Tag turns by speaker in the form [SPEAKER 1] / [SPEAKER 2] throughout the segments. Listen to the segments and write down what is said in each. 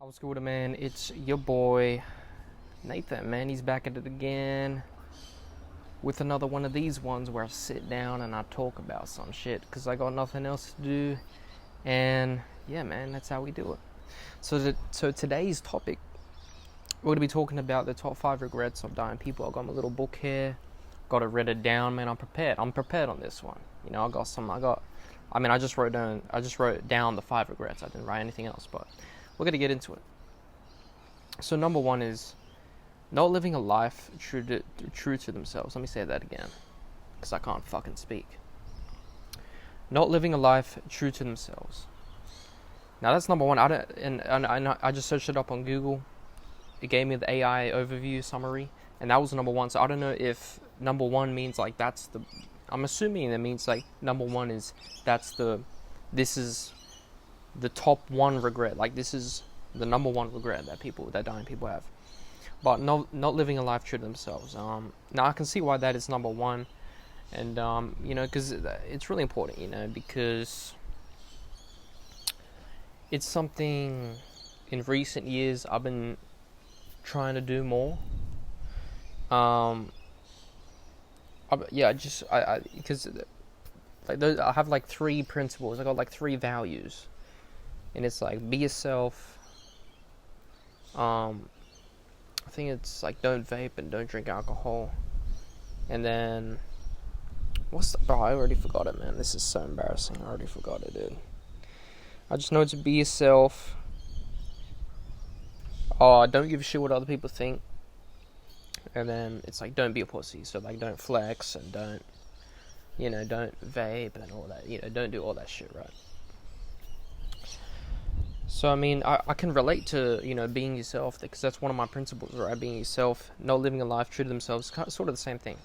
[SPEAKER 1] What's good, man? It's your boy Nathan, man. He's back at it again with another one of these ones where I sit down and I talk about some shit because I got nothing else to do. And yeah, man, that's how we do it. So today's topic, we're gonna be talking about the top 5 regrets of dying people. I got my little book here, got it written down, man. I'm prepared. I'm prepared on this one. You know, I just wrote down the 5 regrets. I didn't write anything else, but we're gonna get into it. So number 1 is not living a life true to themselves. Let me say that again, because I can't fucking speak. Not living a life true to themselves. Now that's number 1. I just searched it up on Google. It gave me the AI overview summary, and that was number 1. So I don't know if number 1 means like that's the. I'm assuming that means like number 1 is this is the top 1 regret. Like this is the number 1 regret that dying people have. But not living a life true to themselves. Now I can see why that is number 1, and because it's really important, because it's something in recent years I've been trying to do more. Because I have like 3 principles. I got like 3 values, and it's like be yourself. I think it's like don't vape and don't drink alcohol, and then bro? I already forgot it, man. This is so embarrassing. I already forgot it, dude. I just know to be yourself. Don't give a shit what other people think. And then it's like don't be a pussy. So like don't flex and don't vape and all that. Don't do all that shit, right? So I mean, I can relate to being yourself, because that's one of my principles, right? Being yourself, not living a life true to themselves, sort of the same thing.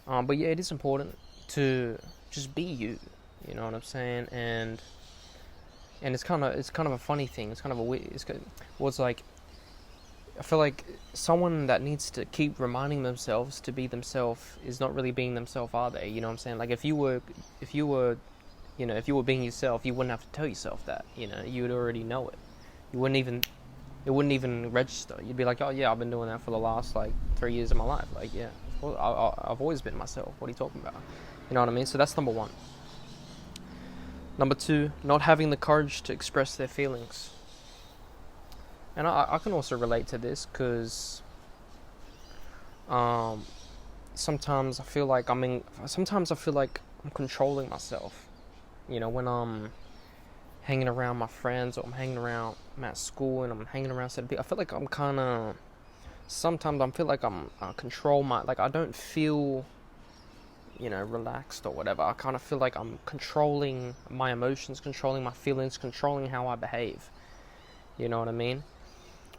[SPEAKER 1] But yeah, it is important to just be you. You know what I'm saying? And it's kind of a funny thing. It's kind of a weird. It's like I feel like someone that needs to keep reminding themselves to be themselves is not really being themselves, are they? You know what I'm saying? Like if you were being yourself, you wouldn't have to tell yourself that. You would already know it. It wouldn't even register. You'd be like, oh yeah, I've been doing that for the last like 3 years of my life. Like yeah, of course, I've always been myself. What are you talking about? You know what I mean? So that's number 1. Number 2, not having the courage to express their feelings. And I can also relate to this because sometimes I feel like I'm controlling myself. When I'm hanging around my friends, or I'm at school and I'm hanging around certain people, I feel like sometimes I feel like I'm I don't feel, relaxed or whatever. I kind of feel like I'm controlling my emotions, controlling my feelings, controlling how I behave. You know what I mean?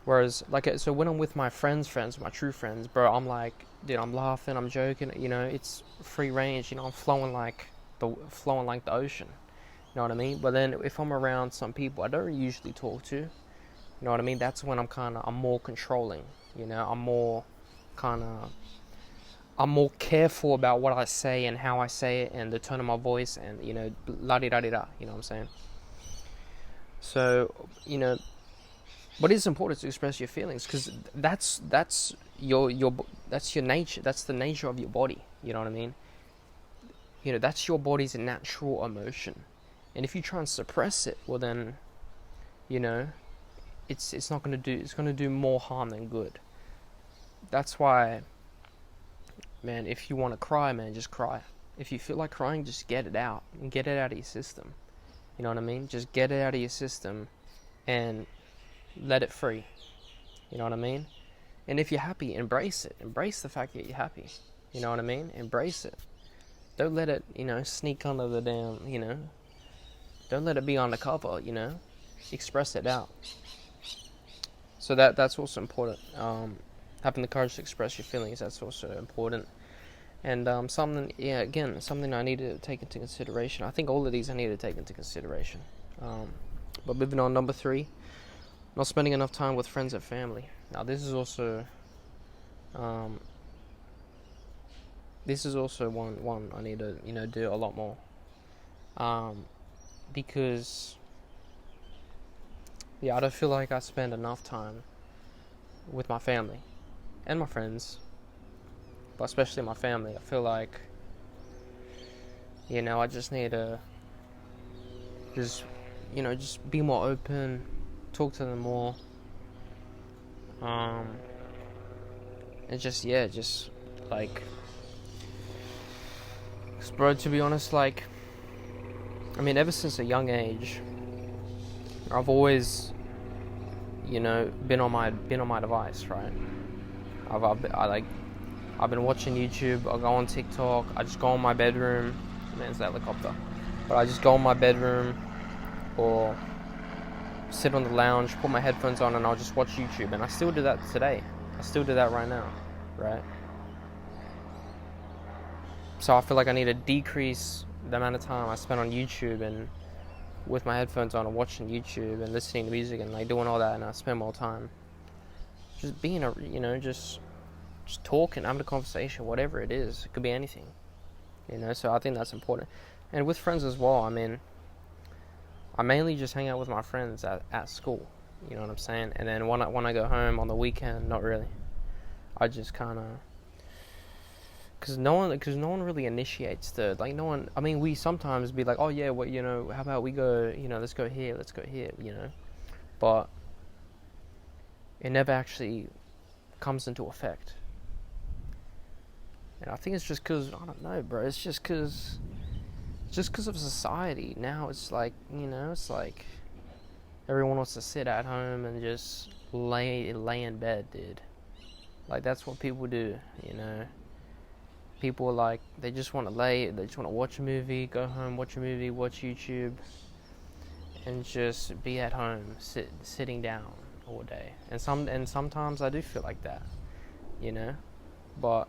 [SPEAKER 1] Whereas, so when I'm with my friends, my true friends, bro, I'm like, dude, I'm laughing, I'm joking, it's free range, I'm flowing like the ocean. You know what I mean? But then if I'm around some people I don't usually talk to, you know what I mean? That's when I'm more controlling. I'm more careful about what I say and how I say it and the tone of my voice and la di da di da. You know what I'm saying? So but it's important to express your feelings because that's your nature. That's the nature of your body. You know what I mean? That's your body's natural emotion. And if you try and suppress it, well then, it's not going to do. It's going to do more harm than good. That's why, man. If you want to cry, man, just cry. If you feel like crying, just get it out and get it out of your system. You know what I mean? Just get it out of your system, and let it free. You know what I mean? And if you're happy, embrace it. Embrace the fact that you're happy. You know what I mean? Embrace it. Don't let it, sneak under the damn, don't let it be undercover, express it out. So that's also important. Having the courage to express your feelings, that's also important. And something I need to take into consideration. I think all of these I need to take into consideration. But moving on, number 3, not spending enough time with friends and family. Now this is also one I need to do a lot more, because yeah, I don't feel like I spend enough time with my family and my friends, but especially my family. I feel like, I just need to just, just be more open, talk to them more, um, and just like, bro, to be honest, like, I mean, ever since a young age, I've always, been on my device, right? I've been watching YouTube. I go on TikTok. I just go in my bedroom. Man, it's a helicopter. But I just go in my bedroom or sit on the lounge, put my headphones on, and I'll just watch YouTube. And I still do that today. I still do that right now, right? So I feel like I need to decrease the amount of time I spend on YouTube and with my headphones on and watching YouTube and listening to music and like doing all that, and I spend more time just being just talking, having a conversation, whatever it is. It could be anything, so I think that's important. And with friends as well. I mean, I mainly just hang out with my friends at school, you know what I'm saying? And then when I go home on the weekend, not really. I just kind of, because no one really initiates no one. I mean, we sometimes be like, oh yeah, well, how about we go, let's go here, but it never actually comes into effect. And I think it's just because, I don't know, bro, it's just because of society. Now it's like, it's like everyone wants to sit at home and just lay in bed, dude. Like, that's what people do, People are like, they just want to watch a movie, go home, watch a movie, watch YouTube, and just be at home, sitting down all day. And sometimes I do feel like that, but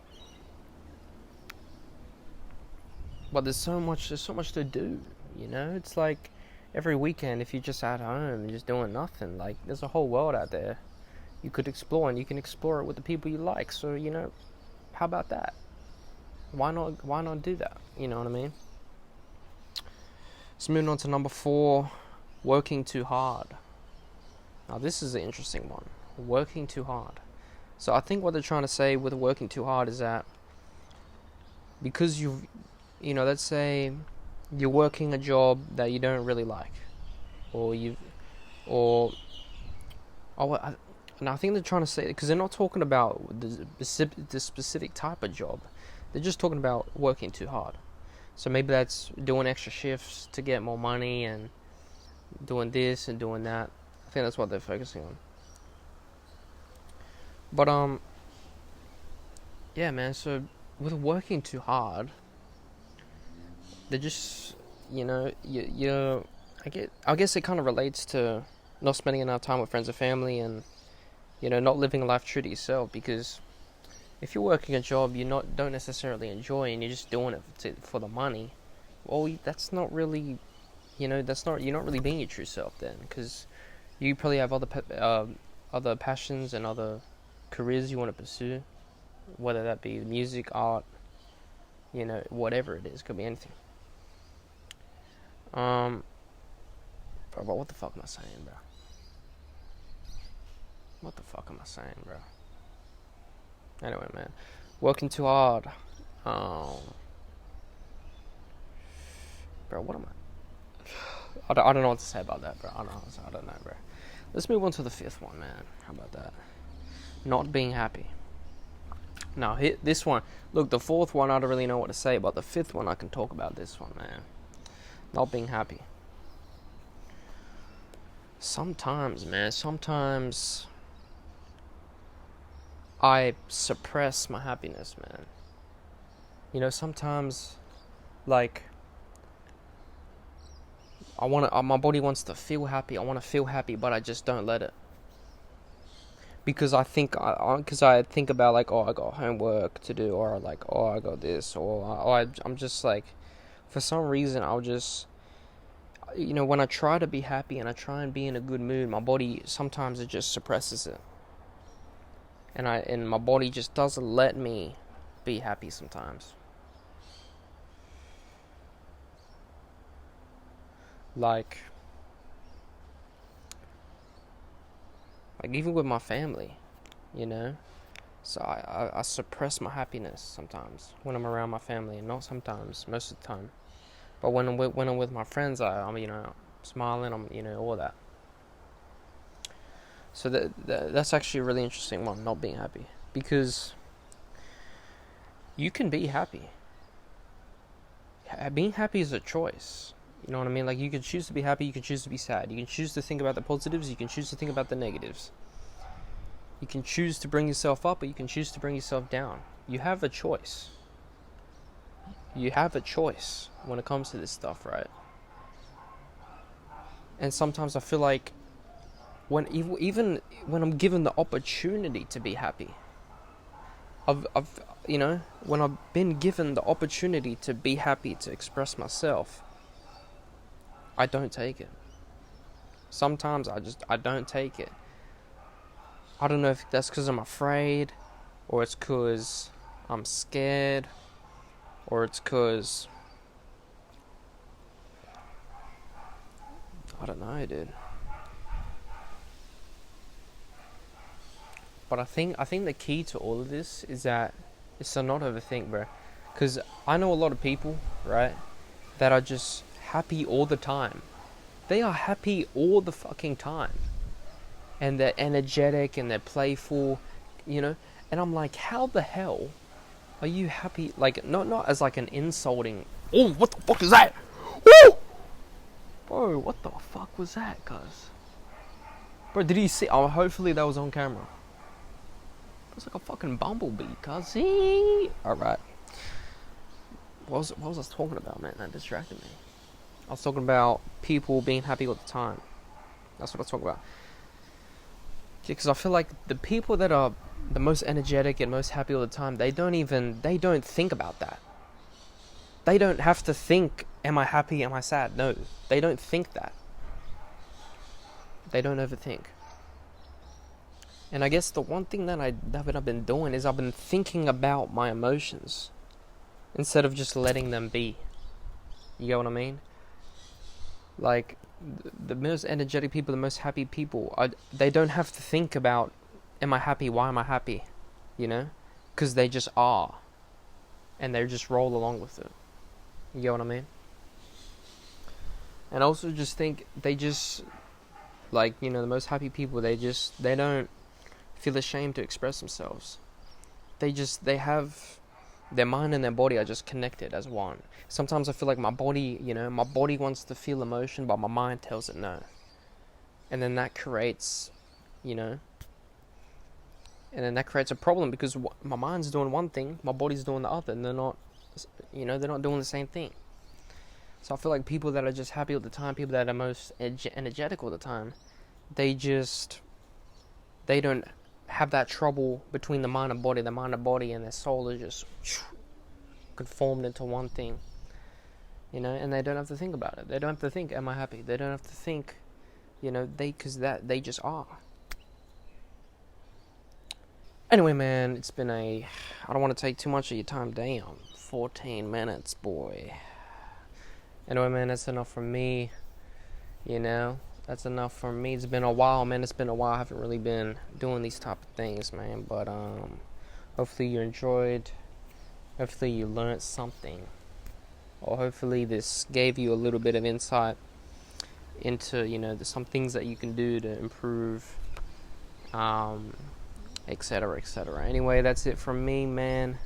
[SPEAKER 1] there's so much to do, It's like every weekend, if you're just at home and just doing nothing, like, there's a whole world out there you could explore, and you can explore it with the people you like. So, how about that? Why not do that? You know what I mean? So moving on to number 4, working too hard. Now this is an interesting one. Working too hard. So I think what they're trying to say with working too hard is that because let's say you're working a job that you don't really like, and I think they're trying to say, because they're not talking about the specific type of job. They're just talking about working too hard. So maybe that's doing extra shifts to get more money and doing this and doing that. I think that's what they're focusing on. But yeah, man. So with working too hard, they're just I guess it kind of relates to not spending enough time with friends and family, and not living life true to yourself. Because if you're working a job you don't necessarily enjoy and you're just doing it for the money, well, that's not really, you're not really being your true self then, because you probably have other passions and other careers you want to pursue, whether that be music, art, whatever it is, could be anything. Bro, what the fuck am I saying, bro? What the fuck am I saying, bro? Anyway, man, working too hard. Bro, what am I don't know what to say about that, bro. I don't know, bro. Let's move on to the 5th one, man. How about that? Not being happy. Now, this one. Look, the 4th one, I don't really know what to say, but the 5th one, I can talk about this one, man. Not being happy. Sometimes, man, I suppress my happiness, man. Sometimes, like, my body wants to feel happy. I want to feel happy, but I just don't let it. Because I think about, like, oh, I got homework to do, or like, oh, I got this, or I'm just like, for some reason, I'll just, when I try to be happy and I try and be in a good mood, my body, sometimes it just suppresses it. And my body just doesn't let me be happy sometimes. Like, Like, even with my family, you know? So I suppress my happiness sometimes when I'm around my family, and not sometimes, most of the time. But when I'm with my friends, I'm, you know, smiling, I'm, you know, all that. So that's actually a really interesting one, not being happy. Because you can be happy. Being happy is a choice. You know what I mean? Like, you can choose to be happy, you can choose to be sad. You can choose to think about the positives, you can choose to think about the negatives. You can choose to bring yourself up, or you can choose to bring yourself down. You have a choice. You have a choice when it comes to this stuff, right? And sometimes I feel like even when I'm given the opportunity to be happy, I've you know, when I've been given the opportunity to be happy, to express myself, I don't take it. Sometimes I don't take it. I don't know if that's because I'm afraid, or it's because I'm scared, or it's because I don't know, dude. But I think the key to all of this is that it's to not overthink, bro. Because I know a lot of people, right, that are just happy all the time. They are happy all the fucking time. And they're energetic and they're playful, you know. And I'm like, how the hell are you happy? Like, not as like an insulting. Oh, what the fuck is that? Woo! Bro, what the fuck was that, cuz? Bro, did you see? Oh, hopefully that was on camera. It was like a fucking bumblebee, cuz. Alright. What was I talking about, man? That distracted me. I was talking about people being happy all the time. That's what I was talking about. Because I feel like the people that are the most energetic and most happy all the time, they don't think about that. They don't have to think, am I happy, am I sad? No, they don't think that. They don't overthink. And I guess the one thing that I've been doing is I've been thinking about my emotions instead of just letting them be. You get what I mean? Like, the most energetic people, the most happy people, they don't have to think about, am I happy, why am I happy, you know? Because they just are. And they just roll along with it. You get what I mean? And I also just think they just, like, you know, the most happy people, they don't feel ashamed to express themselves. They have, their mind and their body are just connected as one. Sometimes I feel like my body, you know, my body wants to feel emotion, but my mind tells it no. And then that creates, you know, and then that creates a problem because my mind's doing one thing, my body's doing the other, and they're not, you know, they're not doing the same thing. So I feel like people that are just happy all the time, people that are most energetic all the time, they don't have that trouble between the mind and body. The mind and body and their soul are just conformed into one thing, you know, and they don't have to think about it. They don't have to think, am I happy? They don't have to think, you know, because they just are. Anyway, man, it's been I don't want to take too much of your time. Damn, 14 minutes, boy. Anyway, man, that's enough from me, you know. That's enough for me. It's been a while, man. It's been a while. I haven't really been doing these type of things, man. But hopefully you enjoyed. Hopefully you learned something. Or hopefully this gave you a little bit of insight into, you know, some things that you can do to improve, etc., etc. Anyway, that's it from me, man.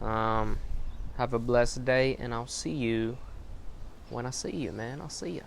[SPEAKER 1] Have a blessed day, and I'll see you when I see you, man. I'll see you.